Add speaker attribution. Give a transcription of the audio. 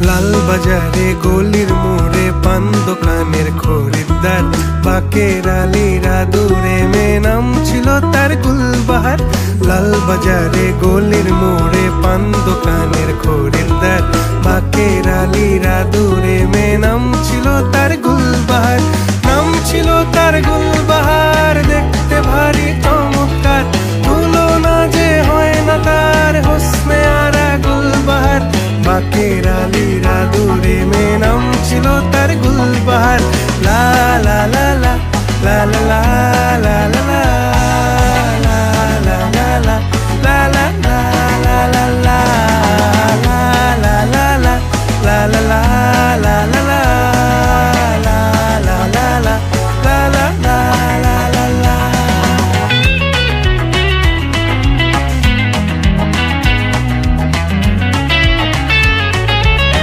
Speaker 1: লাল বাজারে গলির মোড়ে পান দোকানের খরিদ্দার, বাকের আলীরা দূরে মেয়ে নাম ছিল তার গুলবাহার। লাল বাজারে গলির মোড়ে পান দোকানের খরিদ্দার, বাকের আলীরা দূরে মেয়ে নাম ছিল তার গুলবাহার। নাম ছিল তার গুলবাহার, দেখতে ভারী চমৎকার, তুলনা যে হয় না তার হোসনে আরা গুলবাহার। বাকের আলীরা দূরে মেয়ে নাম ছিল তার গুলবাহার। লা লা লা লা লা লা লা লা লা।